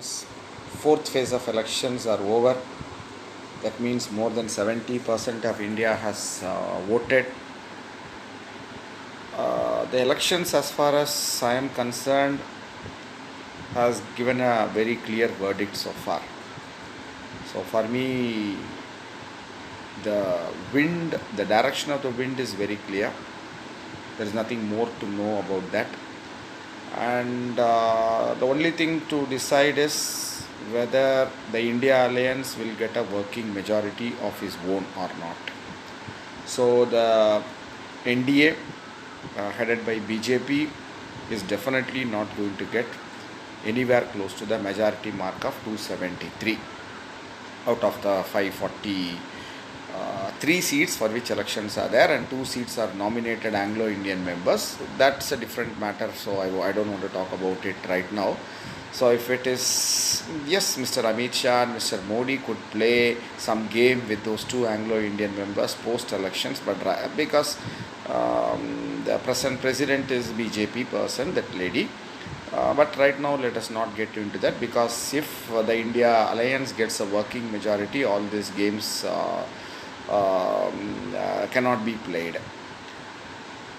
Fourth phase of elections are over. That means more than 70% of India has voted. The elections, as far as I am concerned, has given a very clear verdict so far. So for me, the direction of the wind is very clear. There is nothing more to know about that. And the only thing to decide is whether the India alliance will get a working majority of its own or not. So the NDA headed by BJP is definitely not going to get anywhere close to the majority mark of 273 out of the 540 three seats for which elections are there, and 2 seats are nominated Anglo-Indian members. That's a different matter, so I don't want to talk about it right now. So if it is, yes, Mr. Amit Shah and Mr. Modi could play some game with those 2 Anglo-Indian members post-elections, but because the present president is BJP person, that lady. But right now, let us not get into that, because if the India alliance gets a working majority, all these games cannot be played.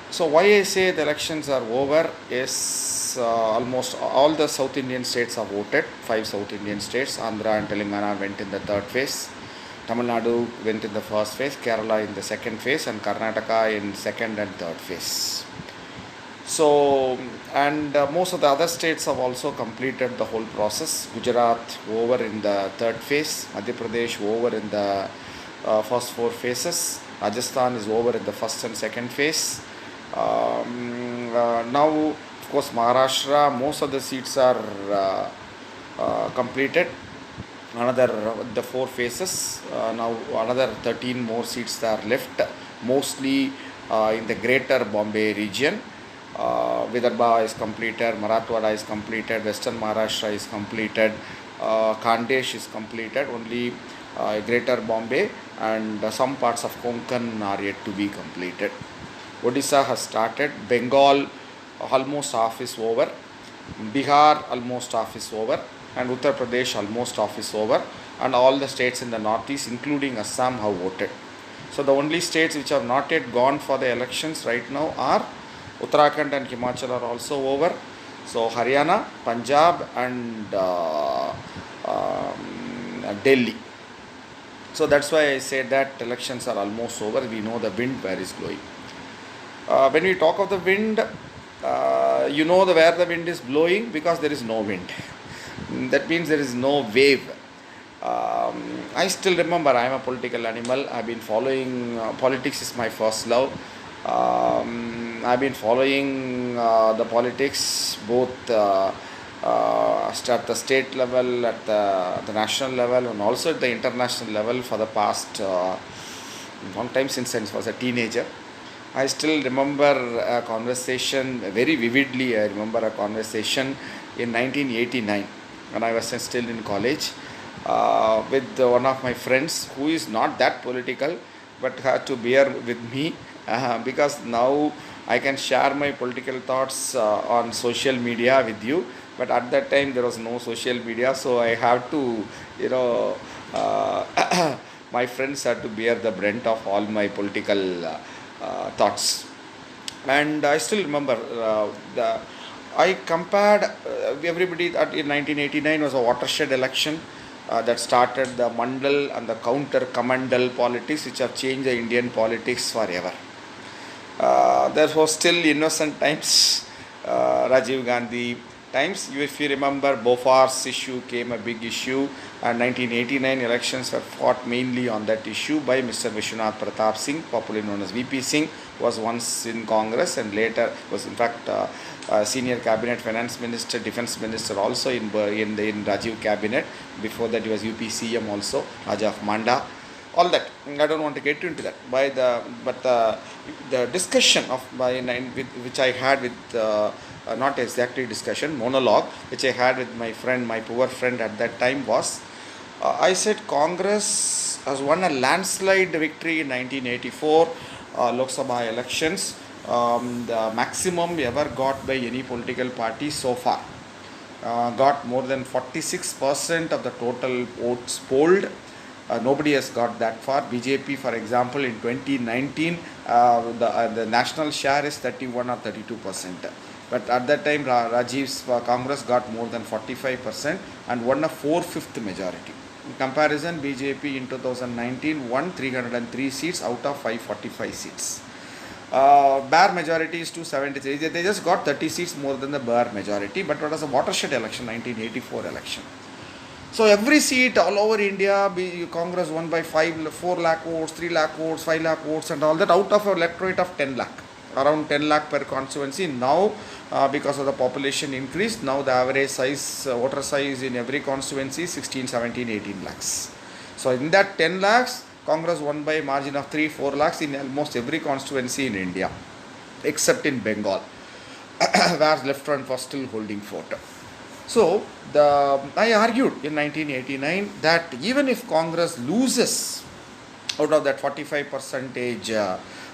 So why I say the elections are over is almost all the South Indian states have voted. 5 South Indian states, Andhra and Telangana, went in the third phase. Tamil Nadu went in the first phase, Kerala in the second phase, and Karnataka in second and third phase. So, and most of the other states have also completed the whole process. Gujarat over in the third phase, Madhya Pradesh over in the first 4 phases, Rajasthan is over in the first and second phase. Now, of course, Maharashtra, most of the seats are completed. The 4 phases. Now another 13 more seats are left, mostly in the greater Bombay region. Vidarbha is completed, Marathwada is completed, Western Maharashtra is completed, Khandesh is completed, only greater Bombay and some parts of Konkan are yet to be completed. Odisha has started, Bengal almost half is over, Bihar almost half is over, and Uttar Pradesh almost half is over, and all the states in the northeast including Assam have voted. So the only states which have not yet gone for the elections right now are Uttarakhand and Himachal are also over. So Haryana, Punjab and Delhi. So that's why I said that elections are almost over. We know the wind where is blowing. When we talk of the wind, you know where the wind is blowing because there is no wind. That means there is no wave. I still remember, I am a political animal. I've been following politics is my first love. I've been following the politics both at the state level, at the national level, and also at the international level for the past long time, since I was a teenager. I still remember a conversation very vividly. I remember a conversation in 1989 when I was still in college with one of my friends who is not that political but had to bear with me because now I can share my political thoughts on social media with you, but at that time there was no social media, so I have to, my friends had to bear the brunt of all my political thoughts. And I still remember I compared everybody that in 1989 was a watershed election that started the Mandal and the counter Kamandal politics, which have changed the Indian politics forever. There was still innocent times, Rajiv Gandhi times. If you remember, Bofors issue came a big issue, and 1989 elections were fought mainly on that issue by Mr. Vishwanath Pratap Singh, popularly known as VP Singh, was once in Congress and later was in fact senior cabinet finance minister, defense minister also in Rajiv cabinet. Before that he was UPCM also, Raja of Manda. All that, I don't want to get into that. But the discussion which I had with not exactly discussion, monologue, which I had with my friend, my poor friend at that time was, I said Congress has won a landslide victory in 1984 Lok Sabha elections, the maximum ever got by any political party so far. got more than 46% of the total votes polled. Nobody has got that far. BJP, for example, in 2019, the national share is 31 or 32%. But at that time, Rajiv's Congress got more than 45% and won a 4/5 majority. In comparison, BJP in 2019 won 303 seats out of 545 seats. Bare majority is 273. They just got 30 seats more than the bare majority. But what was a watershed election, 1984 election? So every seat all over India, Congress won by 4 lakh votes, 3 lakh votes, 5 lakh votes and all that out of an electorate of 10 lakh. Around 10 lakh per constituency. Now, because of the population increase, now the average size, voter size in every constituency is 16, 17, 18 lakhs. So in that 10 lakhs, Congress won by a margin of 3-4 lakhs in almost every constituency in India, except in Bengal, where Left Front was still holding fort. So I argued in 1989 that even if Congress loses out of that 45 percentage,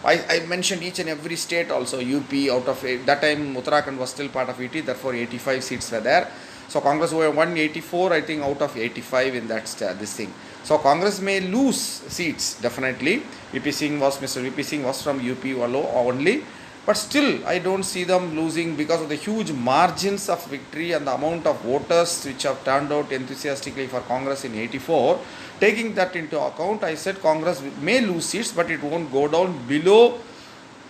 I mentioned each and every state also, UP out of that time Uttarakhand was still part of UT, therefore 85 seats were there. So Congress won 184, I think, out of 85 in that this thing. So Congress may lose seats definitely. Mr. VP Singh was from UP only, but still I don't see them losing because of the huge margins of victory and the amount of voters which have turned out enthusiastically for Congress in 84. Taking that into account, I said Congress may lose seats, but it won't go down below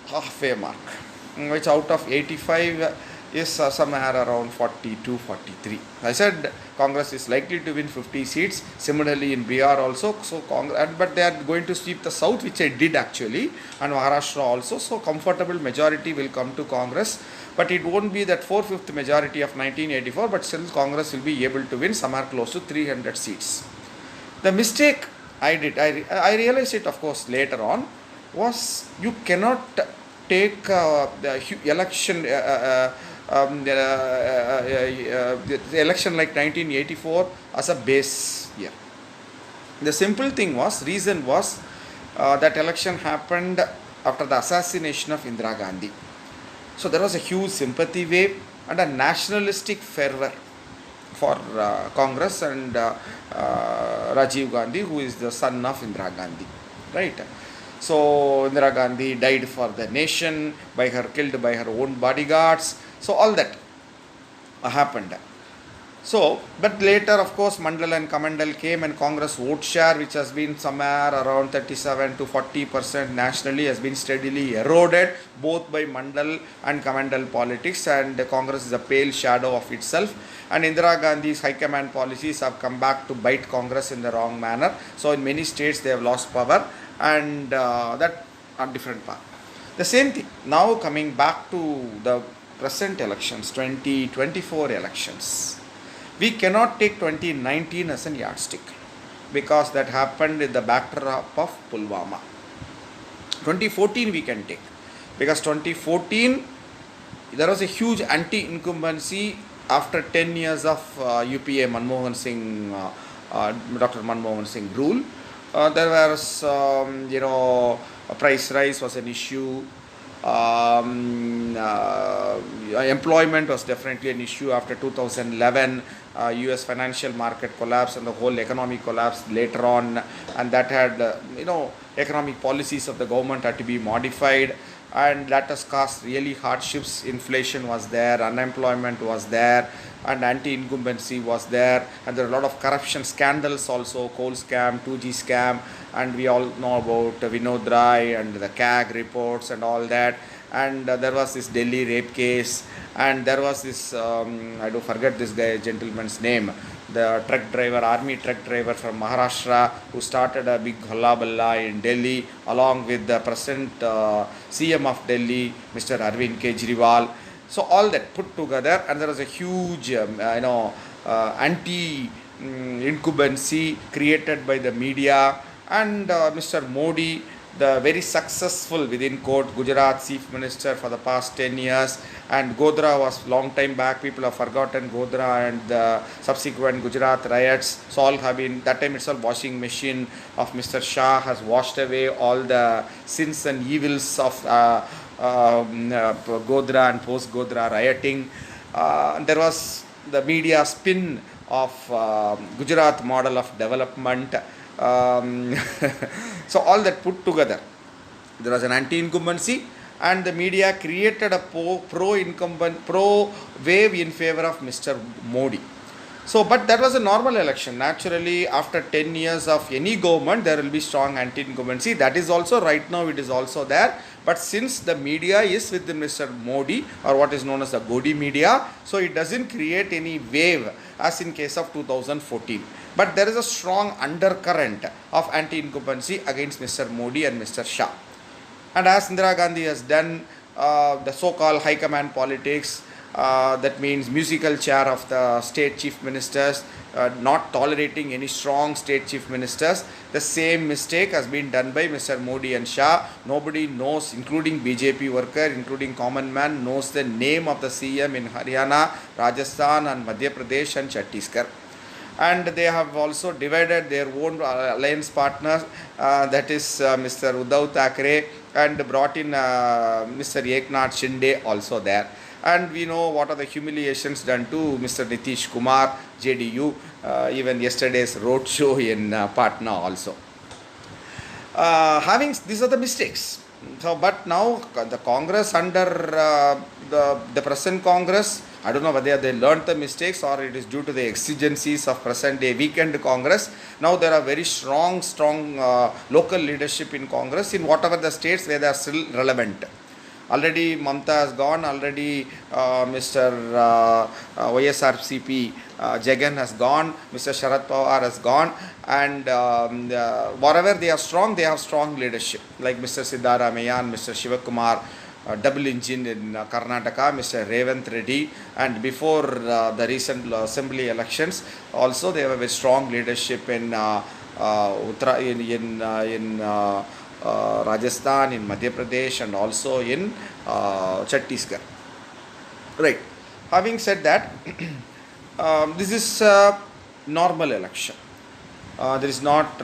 halfway mark, which out of 85 is somewhere around 42, 43. I said Congress is likely to win 50 seats. Similarly in Bihar also. So but they are going to sweep the south, which I did actually, and Maharashtra also. So comfortable majority will come to Congress, but it won't be that 4/5 majority of 1984. But still Congress will be able to win somewhere close to 300 seats. The mistake I did, I realized it of course later on, was you cannot take the election the election like 1984 as a base year. The simple reason was that election happened after the assassination of Indira Gandhi. So there was a huge sympathy wave and a nationalistic fervor for Congress and Rajiv Gandhi, who is the son of Indira Gandhi, right? So Indira Gandhi died for the nation, killed by her own bodyguards. So all that happened. So, but later of course Mandal and Kamandal came, and Congress vote share, which has been somewhere around 37 to 40% nationally, has been steadily eroded both by Mandal and Kamandal politics, and Congress is a pale shadow of itself. And Indira Gandhi's high command policies have come back to bite Congress in the wrong manner. So in many states they have lost power, and that a different path. The same thing now coming back to the present elections, 2024 elections. We cannot take 2019 as a yardstick because that happened in the backdrop of Pulwama. 2014 we can take, because 2014 there was a huge anti-incumbency after 10 years of UPA Manmohan Singh, Dr. Manmohan Singh rule. There was, a price rise was an issue. Employment was definitely an issue after 2011. US financial market collapse and the whole economic collapse later on, and that had economic policies of the government had to be modified, and that has caused really hardships. Inflation was there, unemployment was there, and anti-incumbency was there, and there are a lot of corruption scandals also, coal scam, 2G scam, and we all know about Vinod Rai and the CAG reports and all that. And there was this Delhi rape case, and there was this I do forget this gentleman's name, the truck driver, army truck driver from Maharashtra, who started a big holla balla in Delhi along with the present CM of Delhi, Mr. Arvind Kejriwal. So all that put together, and there was a huge anti-incumbency created by the media, and Mr. Modi, the very successful within quote Gujarat chief minister for the past 10 years, and Godhra was long time back. People have forgotten Godhra and the subsequent Gujarat riots. So all have been, that time itself washing machine of Mr. Shah has washed away all the sins and evils of Godhra and post Godhra rioting. There was the media spin of Gujarat model of development. Um, so all that put together, there was an anti-incumbency, and the media created a pro-incumbent, pro-wave in favor of Mr. Modi. So, but that was a normal election. Naturally, after 10 years of any government, there will be strong anti-incumbency. That is also right now, it is also there. But since the media is with Mr. Modi, or what is known as the Godi media, so it doesn't create any wave as in case of 2014. But there is a strong undercurrent of anti-incumbency against Mr. Modi and Mr. Shah. And as Indira Gandhi has done the so-called high command politics, that means musical chair of the state chief ministers, not tolerating any strong state chief ministers. The same mistake has been done by Mr. Modi and Shah. Nobody knows, including BJP worker, including common man, knows the name of the CM in Haryana, Rajasthan and Madhya Pradesh and Chhattisgarh. And they have also divided their own alliance partners, that is Mr. Uddhav Thackeray, and brought in Mr. Eknath Shinde also there. And we know what are the humiliations done to Mr. Nitish Kumar, JDU, even yesterday's road show in Patna also. These are the mistakes. So, but now the Congress under the present Congress, I don't know whether they learned the mistakes or it is due to the exigencies of present day weekend Congress. Now there are very strong local leadership in Congress in whatever the states where they are still relevant. Already Mamta has gone, already Mr. YSRCP Jagan has gone, Mr. Sharad Pawar has gone, and wherever they are strong, they have strong leadership, like Mr. Siddharamaiah and Mr. Shivakumar, double engine in Karnataka, Mr. Revanth Reddy, and before the recent assembly elections, also they have a very strong leadership in Rajasthan, in Madhya Pradesh, and also in Chhattisgarh. Right. Having said that, this is a normal election. There is not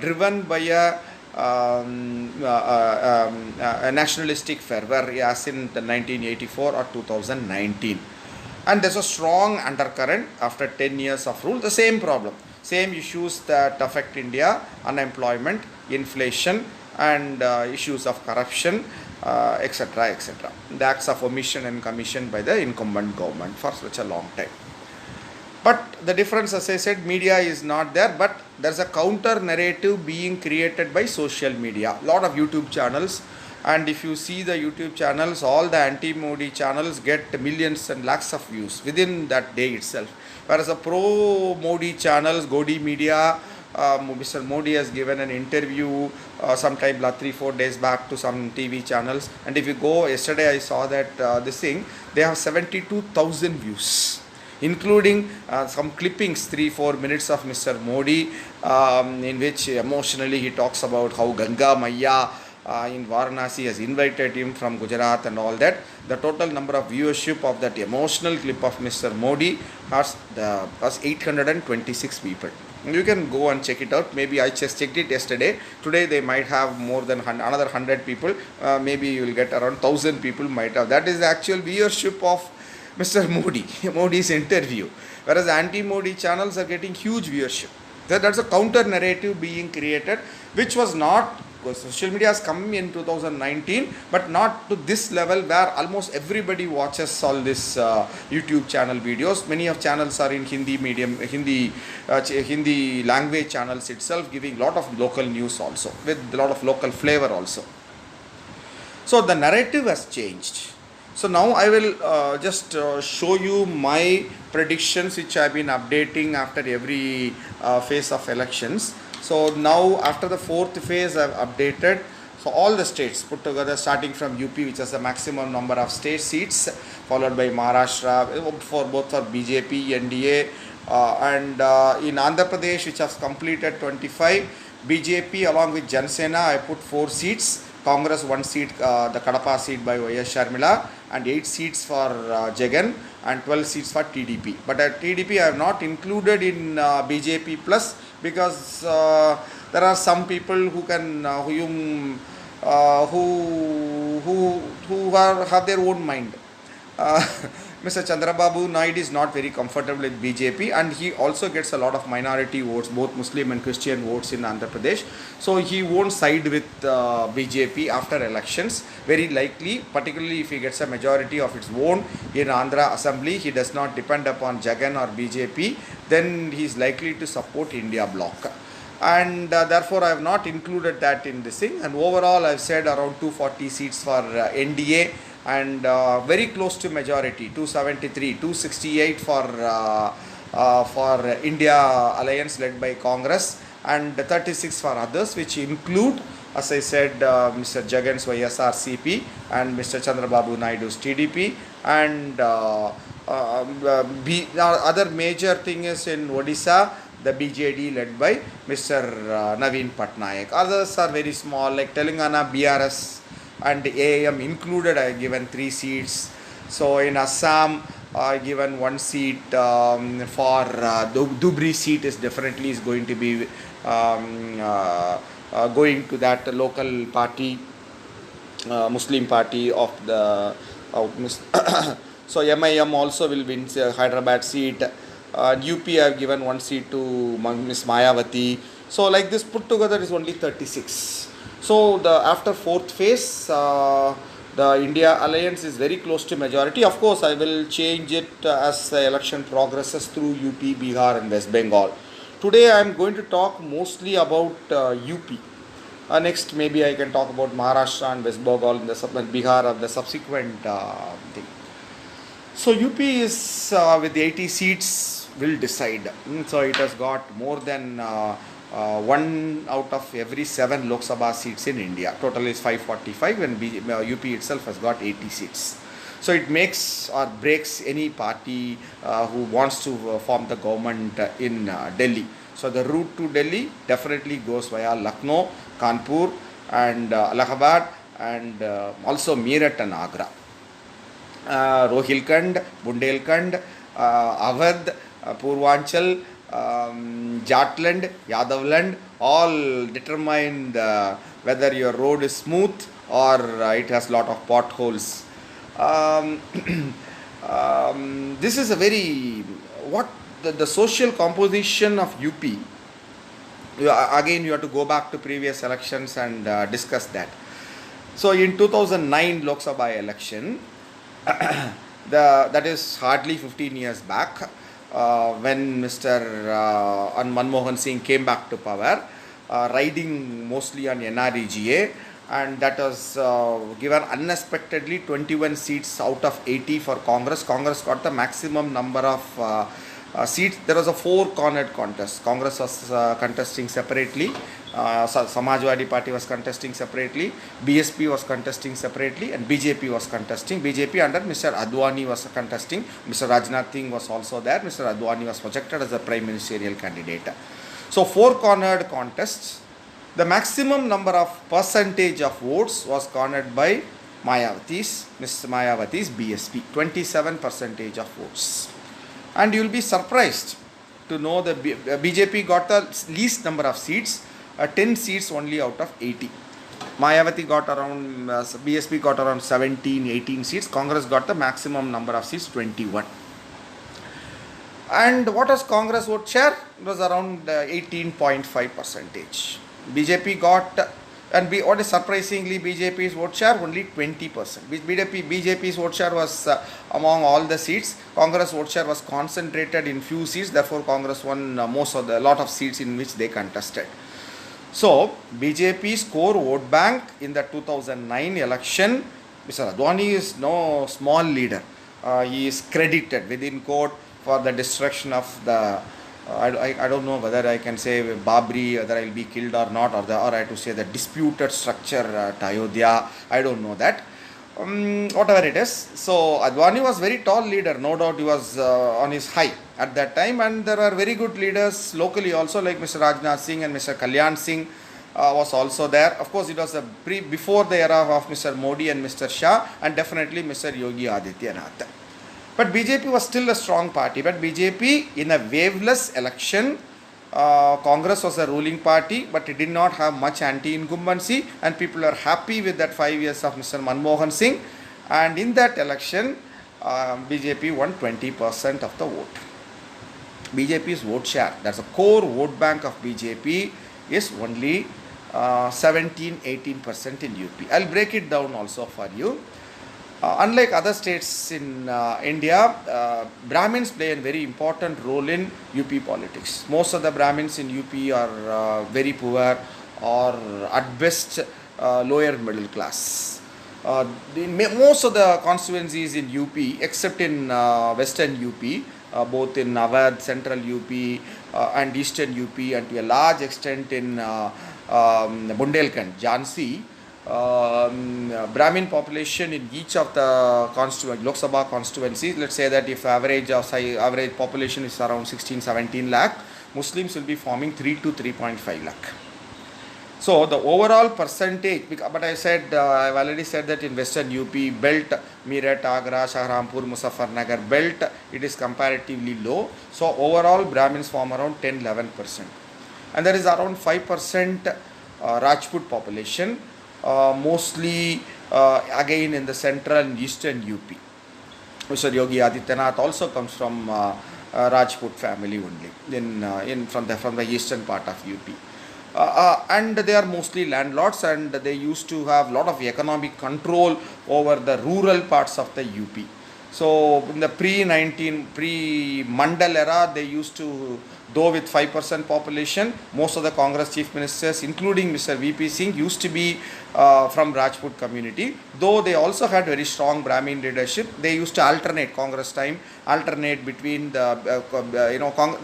driven by a nationalistic fervor as in the 1984 or 2019. And there's a strong undercurrent after 10 years of rule. The same problem, same issues that affect India: unemployment, inflation, and issues of corruption, etc., etc. The acts of omission and commission by the incumbent government for such a long time. But the difference, as I said, media is not there, but there's a counter narrative being created by social media. A lot of YouTube channels, and if you see the YouTube channels, all the anti-Modi channels get millions and lakhs of views within that day itself. Whereas the pro-Modi channels, Godi media, Mr. Modi has given an interview sometime 3-4 days back to some TV channels, and if you go, yesterday I saw that this thing, they have 72,000 views, including some clippings, 3-4 minutes of Mr. Modi, in which emotionally he talks about how Ganga Maiya in Varanasi has invited him from Gujarat and all that. The total number of viewership of that emotional clip of Mr. Modi was 826 people. You can go and check it out. Maybe I just checked it yesterday. Today they might have more than another 100 people. Maybe you will get around 1,000 people might have. That is the actual viewership of Mr. Modi's interview. Whereas anti-Modi channels are getting huge viewership. That's a counter narrative being created, which was not, social media has come in 2019, but not to this level where almost everybody watches all this YouTube channel videos. Many of channels are in Hindi medium, Hindi language channels itself, giving lot of local news also, with a lot of local flavor also. So the narrative has changed. So now I will just show you my predictions, which I have been updating after every phase of elections. So now after the fourth phase I have updated. So all the states put together, starting from UP, which has the maximum number of state seats, followed by Maharashtra for both for BJP, NDA, and in Andhra Pradesh, which has completed 25, BJP along with Jan Sena, I put 4 seats. Congress 1 seat, the Kadapa seat by Y.S. Sharmila, and 8 seats for Jagan, and 12 seats for TDP. But at TDP I have not included in BJP plus, because there are some people who can who have their own mind. Mr. Chandrababu Naidu is not very comfortable with BJP, and he also gets a lot of minority votes, both Muslim and Christian votes in Andhra Pradesh. So he won't side with BJP after elections. Very likely, particularly if he gets a majority of its own in Andhra Assembly, he does not depend upon Jagan or BJP, then he is likely to support India bloc. And therefore I have not included that in this thing, and overall I have said around 240 seats for NDA, and very close to majority, 273, 268 for India Alliance led by Congress, and 36 for others, which include, as I said, Mr. Jagan's YSRCP and Mr. Chandrababu Naidu's TDP, and other major thing is in Odisha, the BJD led by Mr. Naveen Patnaik. Others are very small, like Telangana, BRS and AAM included. I have given 3 seats. So in Assam, I given 1 seat for Dhubri seat is definitely is going to be going to that local party, Muslim party of the so MIM also will win Hyderabad seat. UP I have given 1 seat to Ms. Mayawati. So like this put together is only 36. So the after 4th phase, the India Alliance is very close to majority. Of course, I will change it as the election progresses through UP, Bihar and West Bengal. Today I am going to talk mostly about UP. Next maybe I can talk about Maharashtra and West Bengal in the Bihar of the subsequent thing. So UP is with 80 seats will decide. So it has got more than 1 out of every 7 Lok Sabha seats in India. Total is 545, and UP itself has got 80 seats. So it makes or breaks any party who wants to form the government in Delhi. So the route to Delhi definitely goes via Lucknow, Kanpur and Allahabad, and also Meerut and Agra. Rohilkhand, Bundelkhand, Awadh, Purvanchal, Jatland, Yadavland, all determine whether your road is smooth or it has lot of potholes. This is a very, what the social composition of UP, again you have to go back to previous elections and discuss that. So in 2009 Lok Sabha election, that is hardly 15 years back, when Mr. Manmohan Singh came back to power, riding mostly on NREGA, and that was given unexpectedly 21 seats out of 80 for Congress. Congress got the maximum number of seats. There was a 4-cornered contest. Congress was contesting separately, Samajwadi Party was contesting separately, BSP was contesting separately, and BJP was contesting. BJP under Mr. Advani was contesting. Mr. Rajnath Singh was also there. Mr. Advani was projected as a prime ministerial candidate. So 4-cornered contests. The maximum number of percentage of votes was cornered by Mayawati's, Ms. Mayawati's BSP, 27% of votes. And you will be surprised to know that BJP got the least number of seats, 10 seats only out of 80. Mayawati got around, BSP got around 17, 18 seats. Congress got the maximum number of seats, 21. And what was Congress vote share? It was around 18.5%. BJP got, and what is surprisingly, BJP's vote share only 20%. BJP's vote share was among all the seats. Congress vote share was concentrated in few seats. Therefore, Congress won a lot of seats in which they contested. So, BJP's core vote bank in the 2009 election, Mr. Advani is no small leader. He is credited within court for the destruction of the I don't know whether I can say Babri, whether I will be killed or not, or I have to say the disputed structure at Ayodhya. I don't know that. Whatever it is. So Advani was very tall leader, no doubt he was on his high at that time, and there were very good leaders locally also, like Mr. Rajnath Singh and Mr. Kalyan Singh was also there. Of course, it was before the era of Mr. Modi and Mr. Shah, and definitely Mr. Yogi Adityanath. But BJP was still a strong party. But BJP, in a waveless election, Congress was a ruling party, but it did not have much anti-incumbency, and people are happy with that 5 years of Mr. Manmohan Singh. And in that election, BJP won 20% of the vote. BJP's vote share, that's a core vote bank of BJP, is only 17-18% in UP. I'll break it down also for you. Unlike other states in India, Brahmins play a very important role in UP politics. Most of the Brahmins in UP are very poor or at best lower middle class. Most of the constituencies in UP, except in western UP, both in Awadh, central UP and eastern UP, and to a large extent in Bundelkhand, Jhansi, Brahmin population in each of the Lok Sabha constituencies, let's say that if average population is around 16-17 lakh, Muslims will be forming 3 to 3.5 lakh. So the overall percentage, but I said, I've already said that in western UP belt, Meerut, Agra, Shahrampur, Muzaffarnagar belt, it is comparatively low. So overall Brahmins form around 10-11%. And there is around 5% Rajput population, mostly again in the central and eastern UP. Mr. Yogi Adityanath also comes from Rajput family only, from the eastern part of UP. And they are mostly landlords, and they used to have a lot of economic control over the rural parts of the UP. So in the pre-Mandal era, they used to, though with 5% population, most of the Congress chief ministers, including Mr. VP Singh, used to be from Rajput community. Though they also had very strong Brahmin leadership, they used to alternate Congress time, alternate between the,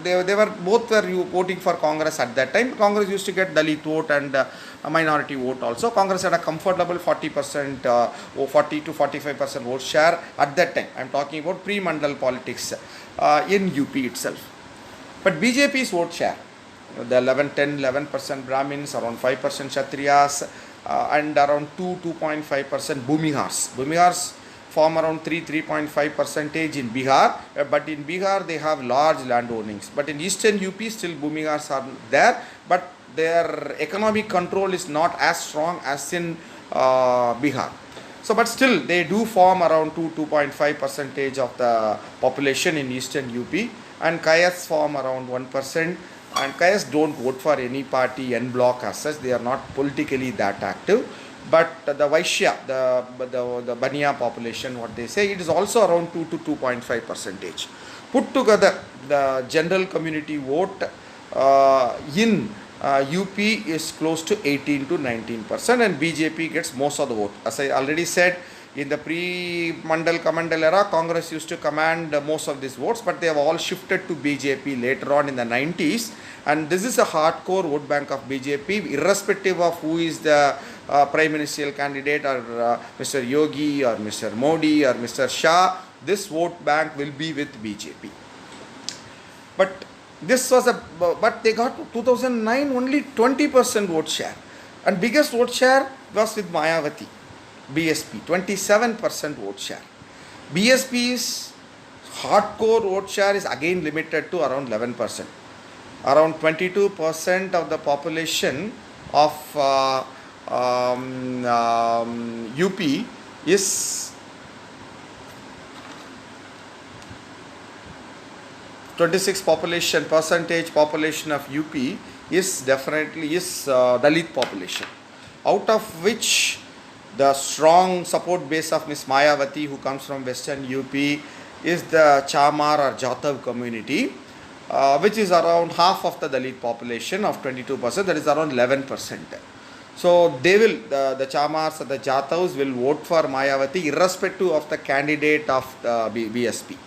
they were both were voting for Congress at that time. Congress used to get Dalit vote and a minority vote also. Congress had a comfortable 40% or 40 to 45% vote share at that time. I am talking about pre-Mandal politics in UP itself. But BJP's vote share, the 11% Brahmins, around 5% Kshatriyas, and around 2.5% Bhumihars. Bhumihars form around 3.5% in Bihar, but in Bihar they have large land ownings. But in eastern UP still Bhumihars are there, but their economic control is not as strong as in Bihar. So, but still they do form around 2.5% of the population in eastern UP. And Kayas form around 1%, and Kayas don't vote for any party en bloc as such. They are not politically that active. But the Vaishya, the Baniya population, what they say, it is also around 2 to 2.5%. Put together, the general community vote in UP is close to 18 to 19%, and BJP gets most of the vote. As I already said, in the pre-Mandal Kamandal era, Congress used to command most of these votes, but they have all shifted to BJP later on in the 90s. And this is a hardcore vote bank of BJP, irrespective of who is the prime ministerial candidate, or Mr. Yogi or Mr. Modi or Mr. Shah. This vote bank will be with BJP. But this was but they got 2009 only 20% vote share, and biggest vote share was with Mayawati. BSP, 27% vote share. BSP's hardcore vote share is again limited to around 11%. Around 22% of the population of UP is 26 percentage population of UP is definitely Dalit population, out of which the strong support base of Ms. Mayawati, who comes from western UP, is the Chamar or Jatav community, which is around half of the Dalit population of 22%, that is around 11%. So they will, the Chamars or the Jatavs will vote for Mayawati irrespective of the candidate of the BSP.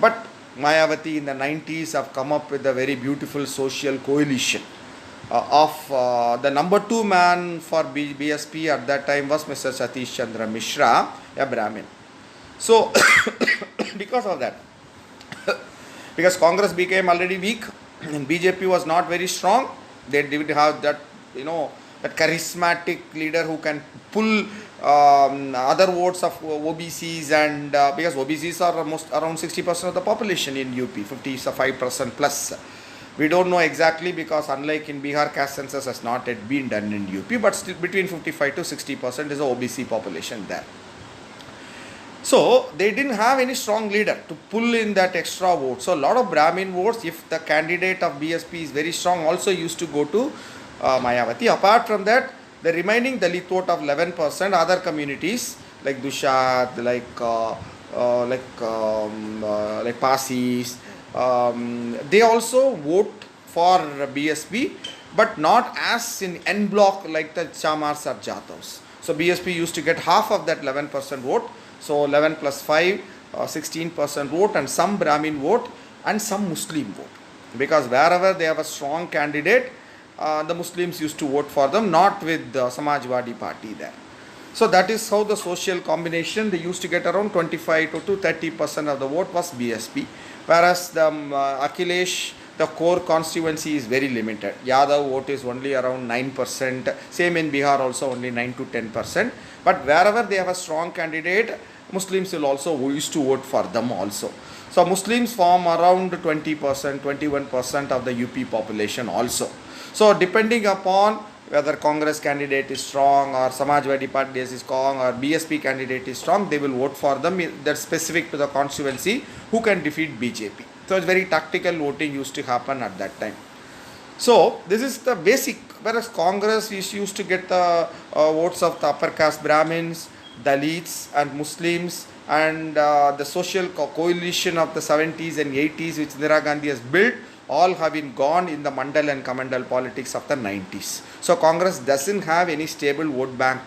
But Mayawati in the 90s have come up with a very beautiful social coalition. Of the number 2 man for BSP at that time was Mr. Satish Chandra Mishra, a Brahmin. So, because of that, because Congress became already weak and BJP was not very strong, they did have that, that charismatic leader who can pull other votes of OBCs, and because OBCs are almost around 60% of the population in UP, 55% plus. We don't know exactly, because unlike in Bihar, caste census has not yet been done in UP, but still between 55 to 60% is the OBC population there. So they didn't have any strong leader to pull in that extra vote. So a lot of Brahmin votes, if the candidate of BSP is very strong, also used to go to Mayawati. Apart from that, the remaining Dalit vote of 11%, other communities like Dushat, like Pasis, they also vote for BSP, but not as in en bloc like the Chamars or Jatavs. So BSP used to get half of that 11% vote. So 11 plus 5, 16% vote, and some Brahmin vote and some Muslim vote. Because wherever they have a strong candidate, the Muslims used to vote for them, not with the Samajwadi party there. So that is how the social combination, they used to get around 25 to 30% of the vote was BSP. Whereas the Akhilesh, the core constituency is very limited. Yadav vote is only around 9%. Same in Bihar also, only 9 to 10%. But wherever they have a strong candidate, Muslims will also used to vote for them also. So Muslims form around 20%, 21% of the UP population also. So depending upon whether Congress candidate is strong or Samajwadi party is strong or BSP candidate is strong, they will vote for them. That's specific to the constituency who can defeat BJP. So it's very tactical voting used to happen at that time. So this is the basic. Whereas Congress is used to get the votes of the upper caste Brahmins, Dalits and Muslims, and the social coalition of the 70s and 80s which Indira Gandhi has built, all have been gone in the Mandal and Kamandal politics of the 90s. So Congress doesn't have any stable vote bank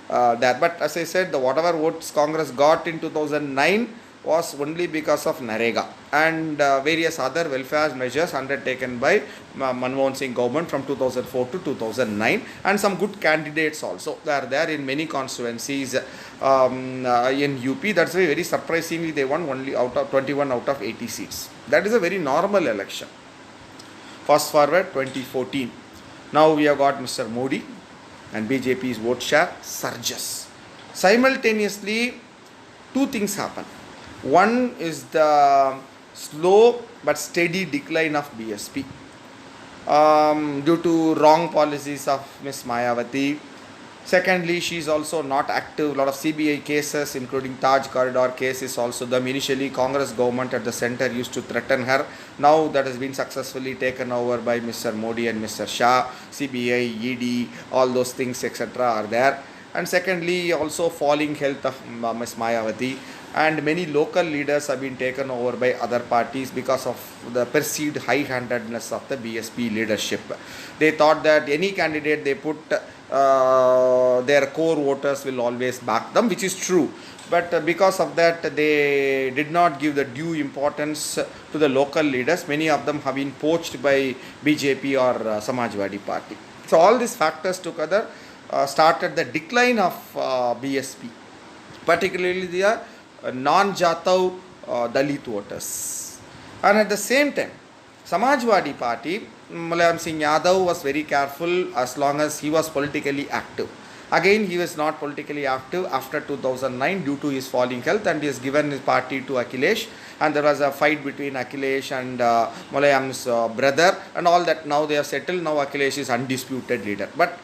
there. But as I said, the whatever votes Congress got in 2009 was only because of Narega and various other welfare measures undertaken by Manmohan Singh government from 2004 to 2009, and some good candidates also. They are there in many constituencies in UP. That's why very surprisingly they won only out of 21 out of 80 seats. That is a very normal election. Fast forward 2014. Now we have got Mr. Modi and BJP's vote share surges. Simultaneously, two things happen. One is the slow but steady decline of BSP due to wrong policies of Ms. Mayawati. Secondly, she is also not active. A lot of CBI cases, including Taj corridor case, is also them. Initially, Congress government at the center used to threaten her. Now that has been successfully taken over by Mr. Modi and Mr. Shah. CBI, ED, all those things, etc. are there. And secondly, also falling health of Ms. Mayawati. And many local leaders have been taken over by other parties because of the perceived high-handedness of the BSP leadership. They thought that any candidate they put, their core voters will always back them, which is true. But because of that, they did not give the due importance to the local leaders. Many of them have been poached by BJP or Samajwadi party. So all these factors together started the decline of BSP, particularly the non-Jatav Dalit voters. And at the same time, Samajwadi party, Mulayam Singh Yadav was very careful as long as he was politically active. Again, he was not politically active after 2009 due to his falling health, and he has given his party to Akhilesh, and there was a fight between Akhilesh and Mulayam's brother and all that. Now they are settled. Now Akhilesh is undisputed leader. But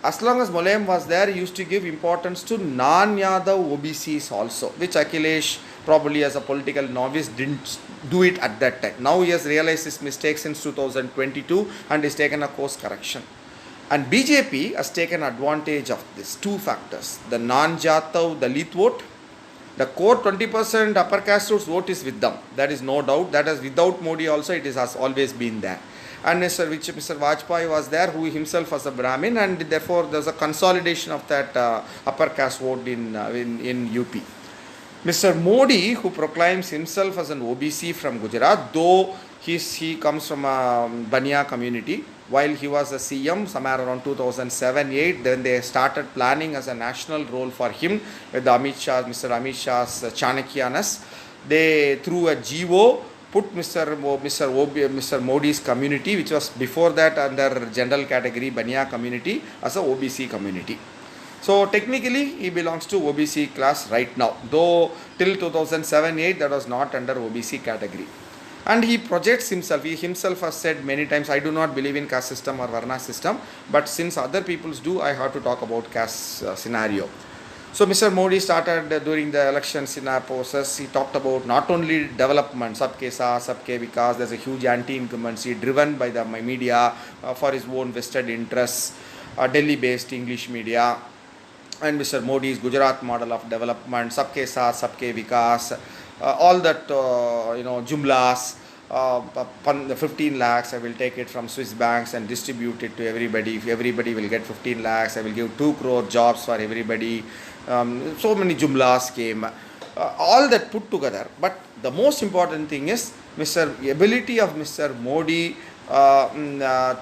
as long as Mulayam was there, he used to give importance to non-Yadav OBCs also, which Akhilesh probably as a political novice didn't do it at that time. Now he has realized his mistake since 2022 and has taken a course correction. And BJP has taken advantage of these two factors. The non-Jatav Dalit vote, the core 20% upper caste vote is with them. That is no doubt. That is without Modi also, it has always been there. And Mr. Vajpayee was there, who himself was a Brahmin, and therefore there was a consolidation of that upper caste vote in UP. Mr. Modi, who proclaims himself as an OBC from Gujarat, though he comes from a Bania community, while he was a CM somewhere around 2007-8, then they started planning as a national role for him with Mr. Amit Shah's Chanakyanas. They, through a GO, put Mr. Modi's community, which was before that under general category Bania community, as a OBC community. So technically he belongs to OBC class right now, though till 2007-8 that was not under OBC category. And he projects himself, he himself has said many times, I do not believe in caste system or Varna system, but since other peoples do, I have to talk about caste scenario. So Mr. Modi started during the elections in our process. He talked about not only development, sabke saath, sabke vikas. There's a huge anti-incumbency driven by the media for his own vested interests, Delhi-based English media, and Mr. Modi's Gujarat model of development, sabke saath, sabke vikas, all that jumlas. 15 lakhs, I will take it from Swiss banks and distribute it to everybody. If everybody will get 15 lakhs, I will give 2 crore jobs for everybody. So many jumlas came. All that put together. But the most important thing is ability of Mr. Modi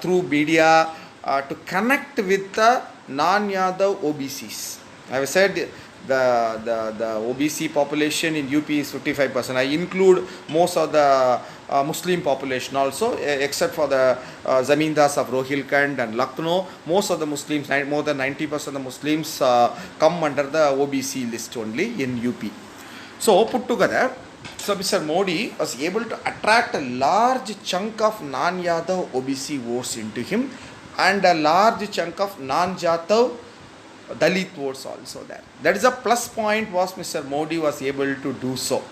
through media to connect with the non-Yadav OBCs. I have said the OBC population in UP is 55%. I include most of the Muslim population also, except for the Zamindars of Rohilkhand and Lucknow. Most of the Muslims, more than 90% of the Muslims come under the OBC list only in UP. So put together, so Mr. Modi was able to attract a large chunk of non-Yadav OBC votes into him and a large chunk of non-Jatav Dalit votes also there. That is a plus point was Mr. Modi was able to do so.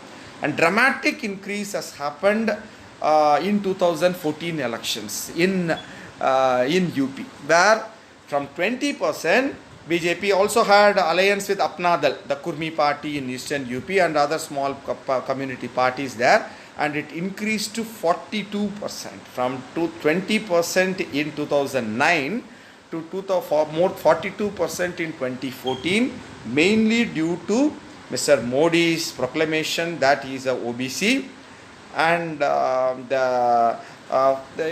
And dramatic increase has happened in 2014 elections in UP, where from 20%, BJP also had alliance with Apna Dal, the Kurmi party in eastern UP and other small community parties there, and it increased to 42% from 20% in 2009 to 42% in 2014, mainly due to Mr. Modi's proclamation that he is a OBC and the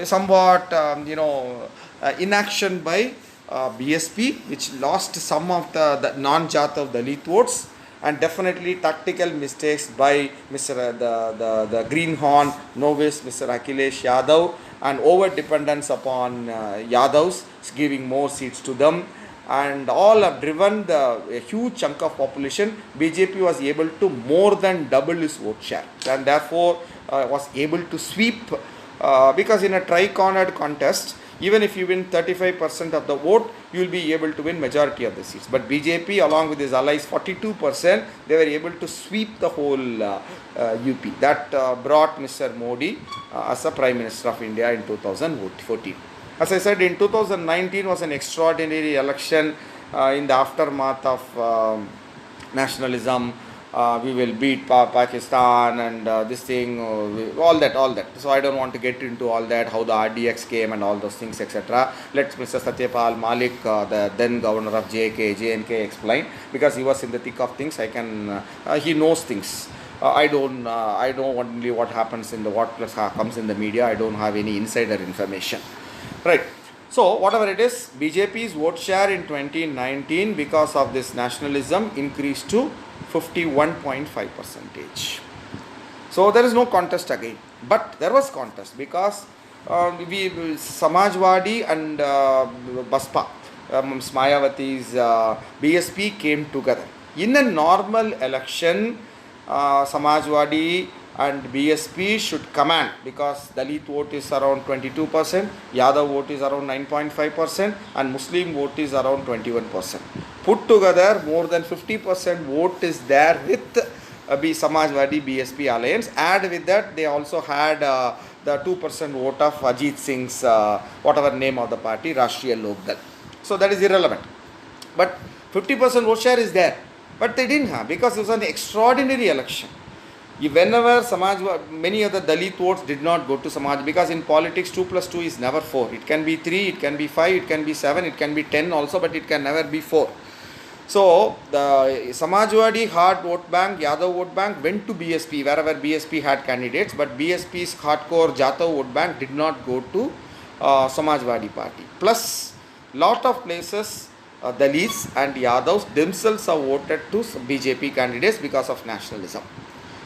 somewhat inaction by BSP, which lost some of the non-Jatav Dalit votes, and definitely tactical mistakes by the greenhorn novice Mr. Akhilesh Yadav, and over dependence upon Yadavs, giving more seats to them, and all have driven a huge chunk of population. BJP was able to more than double its vote share, and therefore was able to sweep, because in a tri-cornered contest, even if you win 35% of the vote, you will be able to win majority of the seats. But BJP, along with his allies, 42%, they were able to sweep the whole UP. That brought Mr. Modi as a Prime Minister of India in 2014. As I said, in 2019 was an extraordinary election in the aftermath of nationalism. We will beat Pakistan and this thing, all that. So I don't want to get into all that, how the RDX came and all those things, etc. Let Mr. Satyapal Malik, the then governor of JNK explain, because he was in the thick of things. He knows things. I know only what happens what comes in the media. I don't have any insider information. Right. So whatever it is, BJP's vote share in 2019 because of this nationalism increased to 51.5%. So there is no contest again. But there was contest because Samajwadi and Baspa, Mayawati's BSP came together. In a normal election, Samajwadi and BSP should command, because Dalit vote is around 22%, Yadav vote is around 9.5%, and Muslim vote is around 21%. Put together, more than 50% vote is there with Samajwadi BSP alliance. Add with that, they also had the 2% vote of Ajit Singh's, whatever name of the party, Rashtriya Lok Dal. So that is irrelevant. But 50% vote share is there. But they didn't have, because it was an extraordinary election. Whenever many of the Dalit votes did not go to Samaj, because in politics 2 plus 2 is never 4. It can be 3, it can be 5, it can be 7, it can be 10 also, but it can never be 4. So the Samajwadi hard vote bank, Yadav vote bank went to BSP wherever BSP had candidates, but BSP's hardcore Jatav vote bank did not go to Samajwadi party. Plus, lot of places Dalits and Yadavs themselves have voted to BJP candidates because of nationalism.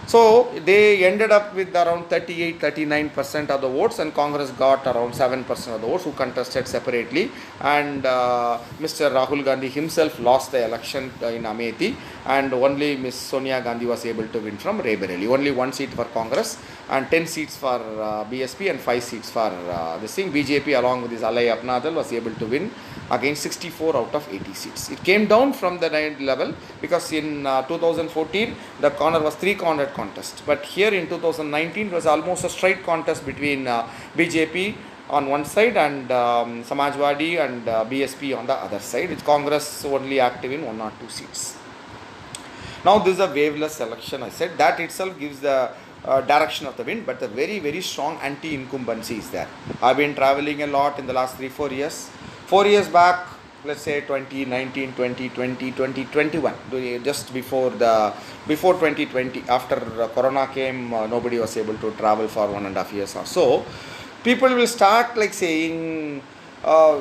So they ended up with around 38-39% of the votes, and Congress got around 7% of the votes, who contested separately, and Mr. Rahul Gandhi himself lost the election in Amethi, and only Ms. Sonia Gandhi was able to win from Raebareli. Only 1 seat for Congress and 10 seats for BSP and 5 seats for this thing. BJP, along with his ally Apna Dal, was able to win against 64 out of 80 seats. It came down from the level because in 2014 the corner was 3-corner contest, but here in 2019 it was almost a straight contest between BJP on one side and Samajwadi and BSP on the other side. It's Congress only active in 1 or 2 seats. Now this is a waveless election, I said. That itself gives the direction of the wind, but the very, very strong anti-incumbency is there. I've been traveling a lot in the last 3-4 years. 4 years back, let's say 2019, 2020, 2021, just before 2020, after Corona came, nobody was able to travel for 1.5 years or so. People will start like saying,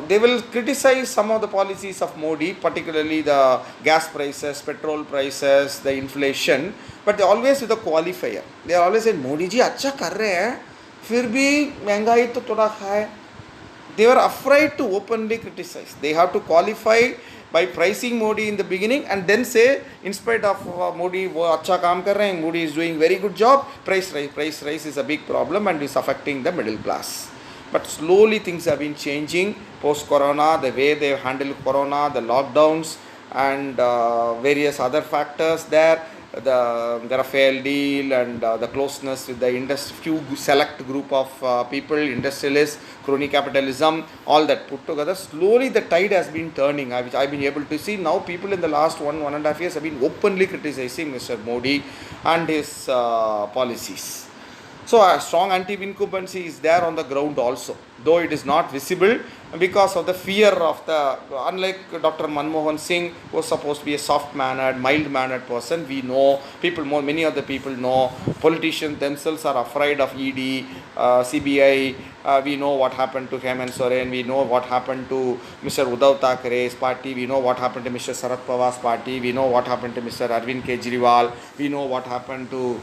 they will criticize some of the policies of Modi, particularly the gas prices, petrol prices, the inflation, but they always with a qualifier. They are always saying, Modi ji अच्छा कर रहे हैं, फिर भी महंगाई तो थोड़ा है. They were afraid to openly criticize. They have to qualify by praising Modi in the beginning and then say, in spite of Modi वो अच्छा काम कर रहे हैं, Modi is doing very good job, price rise is a big problem and is affecting the middle class. But slowly things have been changing post-corona, the way they handle corona, the lockdowns and various other factors there, the Rafale deal and the closeness with the few select group of people, industrialists, crony capitalism, all that put together, slowly the tide has been turning, which I've been able to see. Now people in the last 1.5 years have been openly criticizing Mr. Modi and his policies. So a strong anti-incumbency is there on the ground also, though it is not visible because of the fear of the, unlike Dr. Manmohan Singh, who was supposed to be a soft-mannered, mild-mannered person, we know, many of the people know, politicians themselves are afraid of ED, CBI, we know what happened to Hemant Soren, we know what happened to Mr. Uddhav Thackeray's party, we know what happened to Mr. Sharad Pawar's party, we know what happened to Mr. Arvind Kejriwal, we know what happened to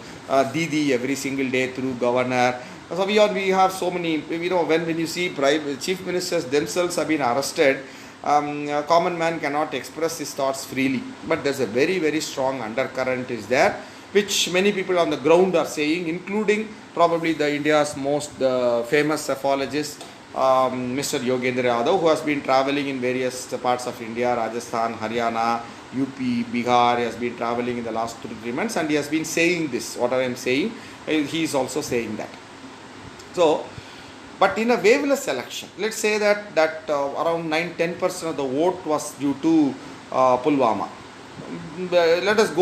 Didi every single day through governor. So we have so many, when you see chief ministers themselves have been arrested, a common man cannot express his thoughts freely. But there's a very, very strong undercurrent is there, which many people on the ground are saying, including probably the India's most famous cephalogist, Mr. Yogendra Yadav, who has been traveling in various parts of India, Rajasthan, Haryana, UP, Bihar. He has been traveling in the last 2-3 months and he has been saying this, what I am saying, he is also saying that. So, but in a waveless election, let's say that around 9-10% of the vote was due to Pulwama. Let us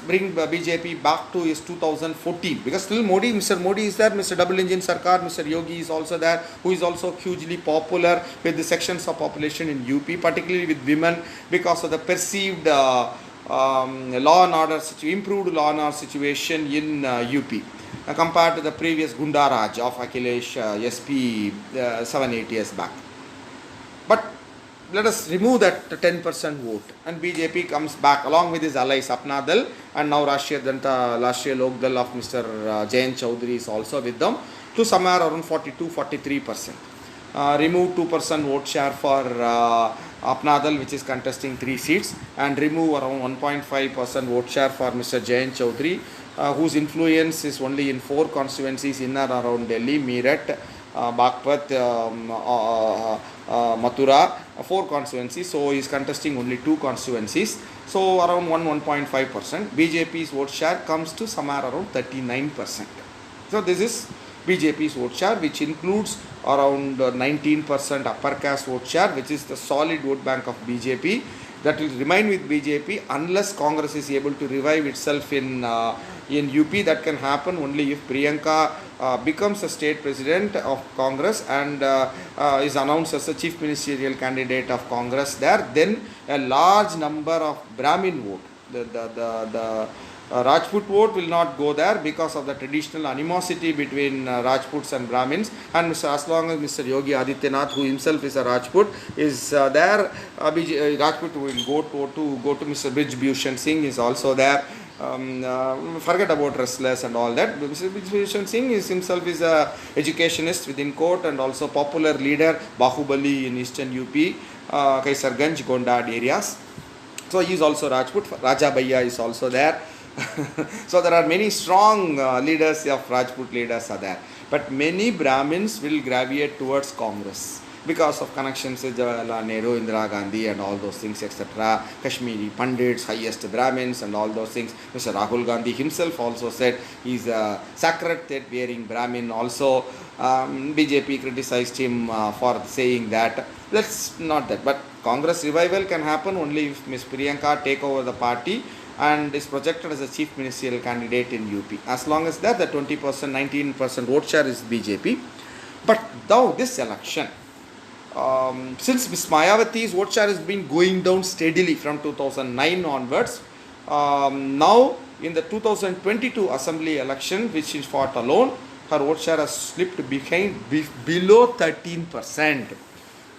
bring BJP back to his 2014, because still Mr. Modi is there, Mr. Double Engine Sarkar, Mr. Yogi is also there, who is also hugely popular with the sections of population in UP, particularly with women, because of the perceived law and order, improved law and order situation in UP. Compared to the previous Gunda Raj of Akhilesh SP 7-8 years back. But let us remove that 10% vote and BJP comes back along with his allies Apna Dal and now Rashtriya Lok Dal of Mr. Jayant Chaudhary is also with them to somewhere around 42-43%. Remove 2% vote share for Apna Dal, which is contesting 3 seats, and remove around 1.5% vote share for Mr. Jayant Chaudhary, whose influence is only in 4 constituencies in and around Delhi, Meerut, Bagpat, Mathura, 4 constituencies. So he is contesting only 2 constituencies. So around 1.5%. BJP's vote share comes to somewhere around 39%. So this is BJP's vote share, which includes around 19% upper caste vote share, which is the solid vote bank of BJP. That will remain with BJP unless Congress is able to revive itself in UP. That can happen only if Priyanka becomes a state president of Congress and is announced as a chief ministerial candidate of Congress there. Then a large number of Brahmin vote, the Rajput vote will not go there because of the traditional animosity between Rajputs and Brahmins, and as long as Mr. Yogi Adityanath, who himself is a Rajput, is there, Rajput will go to Mr. Brij Bhushan Singh is also there. Forget about wrestlers and all that. Mr. Brij Bhushan Singh himself is a educationist within court and also popular leader, Bahubali in eastern UP, Kaisarganj, Gondad areas. So he is also Rajput. Raja Bhaiya is also there. So there are many strong leaders of Rajput leaders are there, but many Brahmins will gravitate towards Congress. because of connections with Jawaharlal Nehru, Indira Gandhi, and all those things, etc. Kashmiri Pandits, highest Brahmins, and all those things. Mr. Rahul Gandhi himself also said he's a sacred thread wearing Brahmin. Also, BJP criticized him for saying that. Let's not that. But Congress revival can happen only if Ms. Priyanka take over the party and is projected as a chief ministerial candidate in UP. As long as that, the 20%, 19% vote share is BJP. But now this election, since Ms. Mayawati's vote share has been going down steadily from 2009 onwards, now in the 2022 assembly election, which is fought alone, her vote share has slipped below 13%.